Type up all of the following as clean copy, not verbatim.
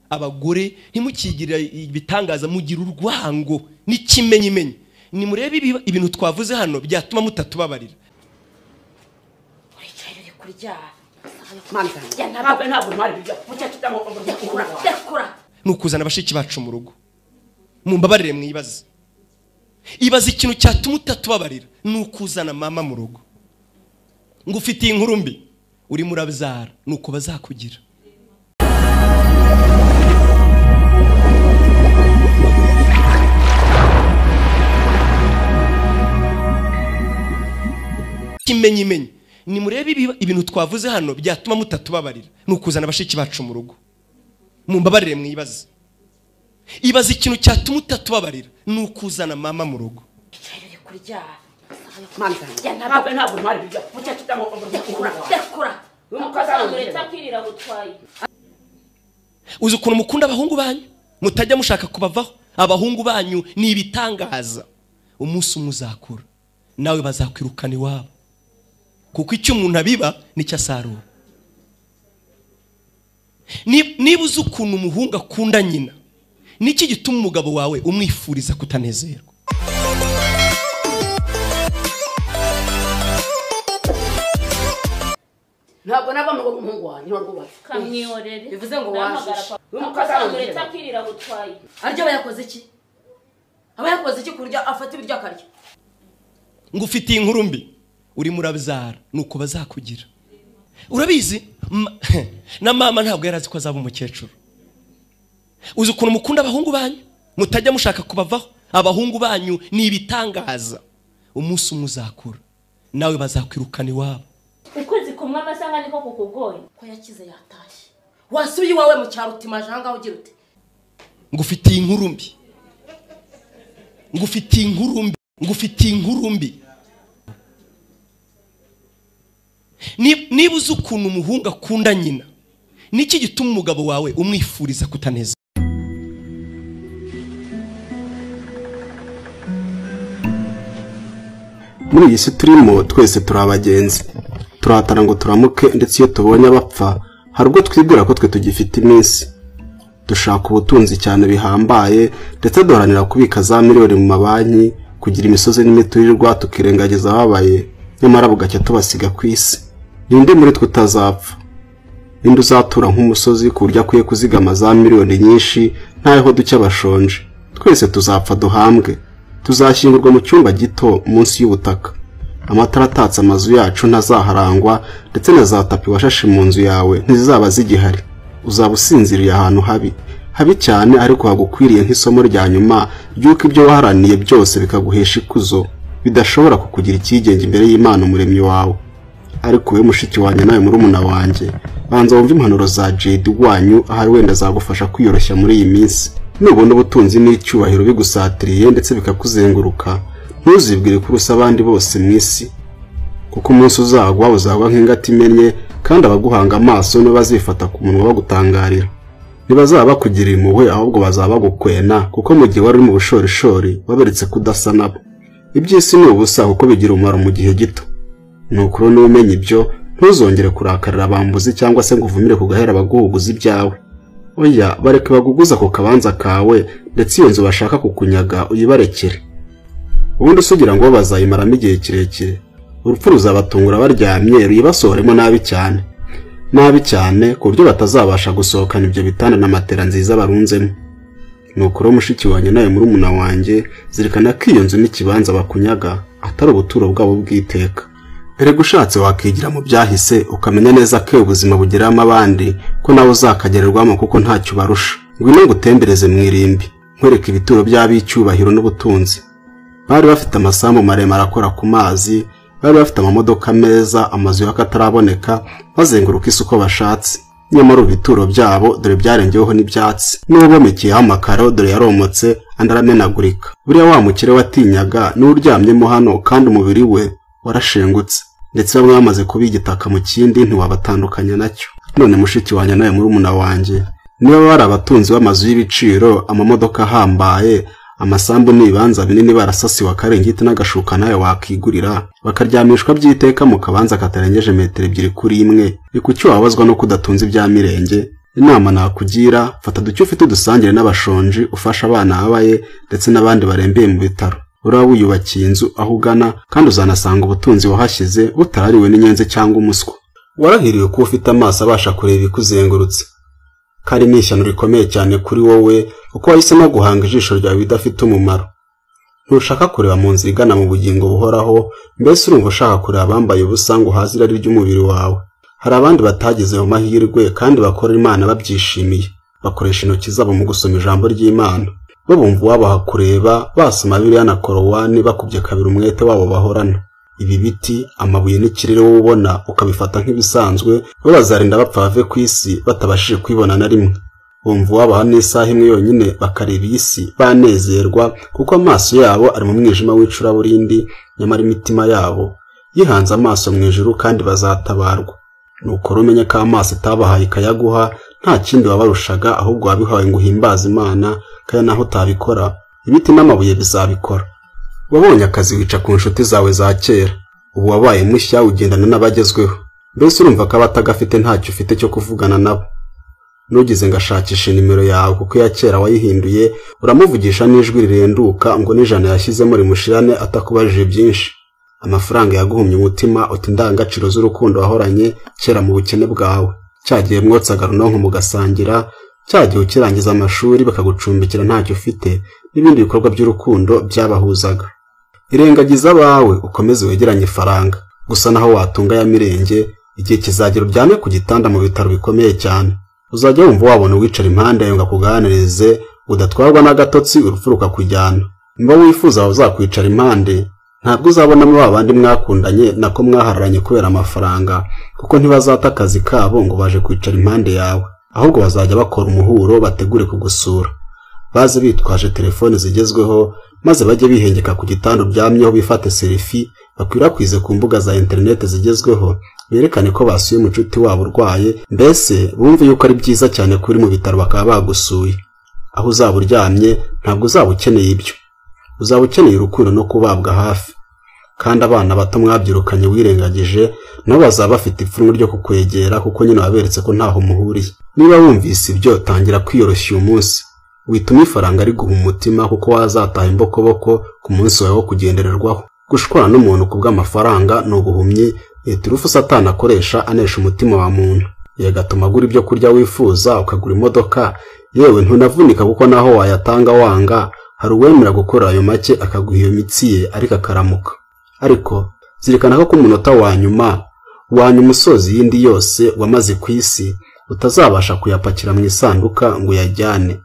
abagore ntimukigira ibitangaza mugira urwango n'ikimenyimenyi ni murebe ibintu twavuze hano byatuma mutatubabarira uricaye kurya nukuzana abashiki bacu mu rugo mumbabarire mwibaze ibaze ikintu cyatuma utatubabarira nukuzana mama mu rugo ngo ufitiye inkuru mbi uri murabyara nuko bazakugira kimenyimenyi ni murebe ibintu twavuze hano byatuma mutatubabarira nukuzana abashiki bacu mu rugo mumbabarire mwibaze ibaze ikintu cyatuma utatubabarira nukuzana mama mu rugo kurya uzi ukuntu mukunda abahungu banyu mutajya mushaka kubavaho abahungu banyu ni ibitangaza umunsi umwe uzakura nawe bazakwirukana iwabo kuko icyo umuntu abiba nicyo asarura niba uzi ukuntu umuhungu akunda nyina niki gituma umugabo wawe umwifuriza kutanezerwa ntabwo nava mu umuhungu wanyu n'urwubaye kamwiyorere bivuze ngo waje umukazamureta akirira gutwaye aryo bayakoze iki abayakoze iki kurya afata ibiryo akarya ngo ufitiye inkuru mbi uri murabyara nuko bazakugira urabizi na mama ntabwo yarazi ko azaba umukecuru uzi ukuntu mukunda abahungu banyu mutajya mushaka kubavaho abahungu banyu ni ibitangaza umunsi umwe uzakura nawe bazakwirukana iwabo ukwezi kumwe amasanga niko kukugoye ko yakize yatashye wasubiye iwawe mu cyaro utimajanga ugira ute ngo ufitiye inkuru mbi ngo ufitiye inkuru mbi ngo ufitiye inkuru mbi niba uzi ukuntu umuhungu akunda nyina niki gituma umugabo wawe umwifuriza kutaneza muri iyi si turimo twese turi abagenzi turahatana ngo turamuke ndetse iyo tubonye abapfa hari ubwo twibwira ko twe tugifite iminsi dushaka ubutunzi cyane bihambaye ndetse duharanira kubika za miliyoni mu mabanki kugira imisozi n'imiturirwa tukirengagiza ababaye nyamara bugacya tubasiga ku isi ninde muri twe utazapfa ninde uzatura nk'umusozi ku buryo akwiye kuzigama za miliyoni nyinshi ntaho duke bashonje twese tuzapfa duhambwe tuzashyingurwa mu cyumba gito munsi y'ubutaka amatara atatse amazu yacu ntazaharangwa ndetse na za tapi washashe mu nzu yawe ntizizaba zigihari uzaba usinziriye ahantu habi cyane ariko hagukwiriye nk'isomo rya nyuma ry'uko ibyo waharaniye byose bikaguhesha ikuzo bidashobora kukugira icyigenge imbere y'Imana umuremyi wawe ariko we mushiki wanjye nawe murumuna wanjye banza wumve impanuro za Jade wanyu ahari wenda zagufasha kwiyoroshya muri iyi minsi nubona ubutunzi n'icyubahiro bigusatiriye ndetse bikakuzenguruka ntuzibwire ko urusa abandi bose mu isi kuko umunsi uzagwa nk'ingati imennye kandi abaguhanga amaso nibo bazifata ku munwa bagutangarira ntibazaba bakugirira impuhwe ahubwo bazaba bagukwena kuko mu gihe wari uri mu bushorishori waberetse kudasa nabo iby'isi ni ubusa kuko bigira umumaro mu gihe gito nukuri n'umenye ibyo ntuzongere kurakarira abambuzi cyangwa se ngo uvumire ku gahera abaguhuguza ibyawe oya bareke baguguza ku kabanza kawe ndetse iyo nzu bashaka kukunyaga uyibarekere ubundi usugira ngo bazayimaramo igihe kirekire urupfu ruzabatungura baryamye ruyibasohoremo nabi cyane ku buryo batazabasha gusohokana ibyo bitanda na matera nziza barunzemo nukuri mushiki wanjye nawe murumuna wanjye zirikana ko iyo nzu n'ikibanza bakunyaga atari ubuturo bwabo bw'iteka erega ushatse wakigira mu byahise ukamenya neza ko ubuzima bugeramo abandi ko nawe uzakagererwamo kuko ntacyo barusha ngwino ngutembereze mu irimbi nkwereka ibituro by'abicyubahiro n'ubutunzi bari bafite amasambu maremare akora ku mazi bari bafite amamodoka meza amazu y'akataraboneka bazenguruka isi uko bashatse nyamara ibituro byabo dore byarengeweho n'ibyatsi n'ubomekeyeho amakaro dore yaromotse andi aramenagurika buriya wa mukire watinyaga n'uryamyemo hano kandi umubiri we warashengutse ndetse bamwe bamaze kuba igitaka mu kindi ntiwabatandukanya nacyo none mushiki wanjye nawe murumuna wanjye niba bari abatunzi b'amazu y'ibiciro amamodoka ahambaye amasambu n'ibibanza binini barasasiwe akarengiti n'agashuka nawe wakigurira bakaryamishwa by'iteka mu kabanza katarengeje metero 2 kuri 1 ni kuki wabazwa no kudatunze ibya mirenge inama nakugira, fata duke ufite udusangire n'abashonji, ufasha abana babaye ndetse n'abandi barembeye mu bitaro. Uraba wiyubakiye inzu aho ugana kandi uzanasanga ubutunzi wahashyize butarariwe n'inyenzi cyangwa umuswa. Warahiriwe kuba ufite amaso abasha kureba ibikuzengurutse, kandi ni ishyano rikomeye cyane kuri wowe kuko wahisemo guhanga ijisho ryawe bidafite umumaro. Ntushaka kureba mu nzira igana mu bugingo buhoraho, mbese urumva ushaka kureba abambaye ubusa ngo uhaze irari ry'umubiri wawe. Hari abandi batagize mu mahirwe kandi bakorera Imana babyishimiye, bakoresha intoki zabo mu gusoma ijambo ry'Imana. Bo bumva uwabaha kureba, basoma Bibiliya na Korowani bakubye kabiri umwete wabo bahorana. Ibi biti, amabuye n'ikirere wowe ubona ukabifata nk'ibisanzwe, bo bazarinda bapfa bave ku isi batabashije kwibona na rimwe. Bumva uwabaha n'isaha imwe yonyine bakareba iyi si banezerwa, kuko amaso yabo ari mu mwijima w'icuraburindi, nyamara imitima yabo yihanze amaso mu ijuru kandi bazatabarwa. Nuko rumenye ko amaso itabahaye ikayaguha nta kindi wabarushaga, ahubwo wabihawe ngo uhimbaze Imana, kandi naho utabikora ibiti n'amabuye bizabikora. Wabonye akazi wica ku nshuti zawe za kera, ubu wabaye mushya ugendana n'abagezweho. Mbese urumva ko abatagafite ntacyo ufite cyo kuvugana nabo. Nugize ngo ashakishe nimero yawe kuko iya kera wayihinduye, uramuvugisha n'ijwi rirenduka ngo n'ijana yashyizemo rimushirane atakubajije byinshi. Amafaranga yaguhumye umutima, uti indangagaciro z'urukundo wahoranye kera mu bukene bwawe. Cyagiye mwotsaga runonko mugasangira, cyagiye ukirangiza amashuri bakagucumbikira ntacyo ufite, n'ibindi bikorwa by'urukundo byabahuzaga. Irengagiza abawe ukomeze wegeranye ifaranga, gusa naho watunga ya mirenge, igihe kizagera uryame ku gitanda mu bitaro bikomeye cyane. Uzajya wumva wabona uwicara impande yawe ngo akuganirize, udatwarwa n'agatotsi urupfu rukakujyana. Mba wifuza uzakwicara impande, ntabwo uzabonamo babandi mwakundanye nako mwahararanye kubera amafaranga, kuko ntibazata akazi kabo ngo baje kwicara impande yawe, ahubwo bazajya bakora umuhuro bategure kugusura. Baze bitwaje telefone zigezweho, maze bajye bihengeka ku gitanda uryamyeho bifate selfie, bakwirakwize ku mbuga za internet zigezweho, berekane ko basuye umucuti wabo urwaye, mbese bumve yuko ari byiza cyane kuri mu bitaro bakaba bagusuye. Aho uzaba uryamye ntabwo uzaba ukeneye ibyo, uzaba ukeneye urukundo no kubabwa hafi. Kandi abana bato mwabyirukanye wirengagije nabo bazaba bafite ipfunwe ryo kukwegera, kuko nyine waberetse ko ntaho muhuriye. Niba wumvise ibyo, tangira kwiyoroshya uyu munsi, wituma ifaranga riguha umutima, kuko wazataha imbokoboko ku munsi wawe wo kugendererwaho. Gushwana n'umuntu kubw'amafaranga ni ubuhumyi, turufu Satani akoresha anesha umutima wa muntu. Yagatuma agura ibyo kurya wifuza, ukagura imodoka, yewe ntunavunika kuko naho wayatanga wanga, hari uwemera gukora ayo make akaguha iyo mitsi ye ariko akaramuka. Ariko zirikana ko ku munota wa nyuma usozi yindi yose wamaze ku isi utazabasha kuyapakira mu isanduka ngo uyajyane.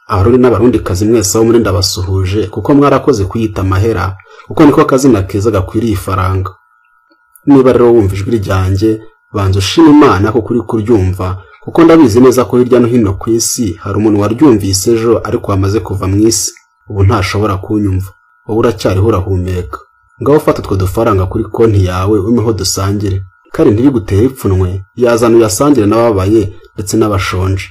Abarundi n'abarundi kazi mwese aho muri ndabasuhuje, kuko mwarakoze kuyita amahera, kuko niko kazina keza gakwiriye ifaranga. Niba rero wumva ijwi ryanjye, banza ushima Imana ko kuri kuryumva, kuko ndabizi neza ko hirya no hino ku isi hari umuntu waryumvise ejo ariko wamaze kuva mu isi, ubu ntashobora kunyumva. Wowe uracyariho urahumeka. Ngaho fata utwo dufaranga kuri konti yawe umeho dusangire, kandi ntibigutere ipfunwe, yazana uyasangire n'ababaye ndetse n'abashonje.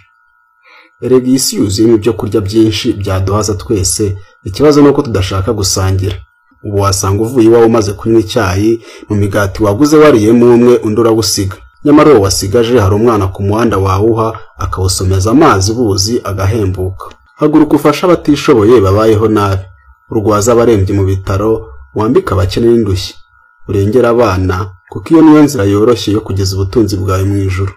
Erega isi yuzuyemo ibyo kurya byinshi byaduhaza twese, ikibazo nuko tudashaka gusangira. Ubu wasanga uvuye iwawe umaze kunywa icyayi, mu migati waguze wariyemo umwe undi urawusiga, nyamara uwo wasigaje hari umwana ku muhanda wawuha akawusomeza amazi buzi agahembuka. Haguruka ufasha abatishoboye babayeho nabi, urwaza abarembye mu bitaro, wambika abakene n'indushyi, urengera abana, kuko iyo niyo nzira yoroshye yo kugeza ubutunzi bwawe mu ijuru.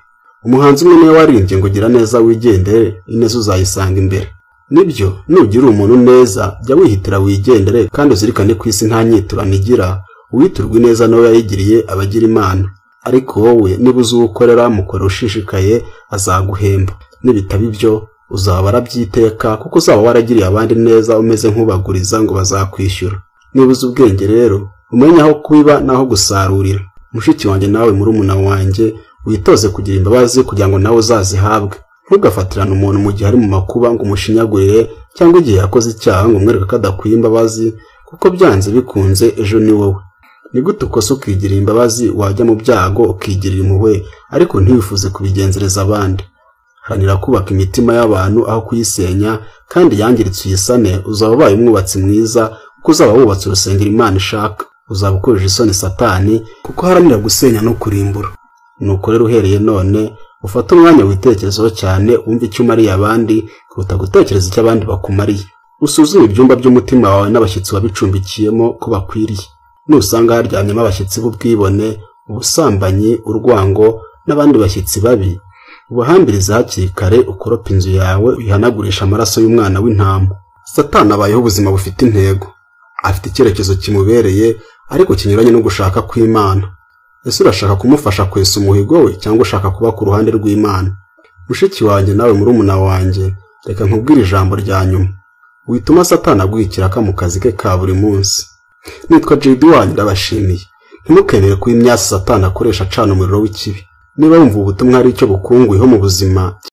Umuhanzi umwe niwe waririmbye ngo gira neza wigendere, ineza uzayisanga imbere. Nibyo, nugira umuntu neza jya wihitira wigendere, kandi uzirikane ku isi nta nyiturano igira, uwiturwa ineza nawe yayigiriye abagira Imana. Ariko wowe niba uzi ukorera mukora ushishikaye azaguhemba, nibitaba ibyo uzaba warabyiteka, kuko uzaba waragiriye abandi neza umeze nk'ubaguriza ngo bazakwishyura. Niba uzi ubwenge rero umenye aho kwiba naho gusarurira. Mushiki wanjye nawe murumuna wanjye, witoze kugira imbabazi kugira ngo nawe uzazihabwe. Ntugafatirane umuntu mu gihe ari mu makuba ngo umushinyagurire, cyangwa igihe yakoze icyaha ngo umwereke ko adakwiye imbabazi, kuko byanze bikunze ejo ni wowe. Ni gute ukosa ukigirira imbabazi, wajya mu byago ukigirira impuhwe, ariko ntiwifuze kubigenzereza abandi. Haranira kubaka imitima y'abantu aho kuyisenya, kandi yangiritse uyisane, uzaba ubaye umwubatsi mwiza, kuko uzaba wubatse urusengero Imana ishaka. Uzaba ukoresha isoni Satani, kuko haranira gusenya no kurimbura. Nuko rero uhereye none ufate umwanya witekerezaho cyane wumve icyo umariye abandi kuruta gutekereza icyo abandi bakumariye. Usuzume ibyumba by'umutima wawe n'abashyitsi wabicumbikiyemo ko bakwiriye. Nusanga haryamyemo abashyitsi b'ubwibone, ubusambanyi, urwango n'abandi bashyitsi babi, ubahambiriza hakiri kare, ukoropa inzu yawe uyihanagurisha amaraso y'umwana w'intama. Satani abayeho ubuzima bufite intego, afite icyerekezo kimubereye ariko kinyuranye no gushaka kw'Imana. Ese urashaka kumufasha kwesa umuhigo we cyangwa ushaka kuba ku ruhande rw'Imana? Mushiki wanjye nawe murumuna wanjye, reka nkubwire ijambo rya nyuma wituma Satani aguhikira mu kazi ke ka buri munsi. Nitwa JB wanyu, ndabashimiye. Ntimukemere ko imyasi Satani akoresha acana umuriro w'ikibi. Niba wumva ubutumwa ari icyo bukunguyeho mu buzima,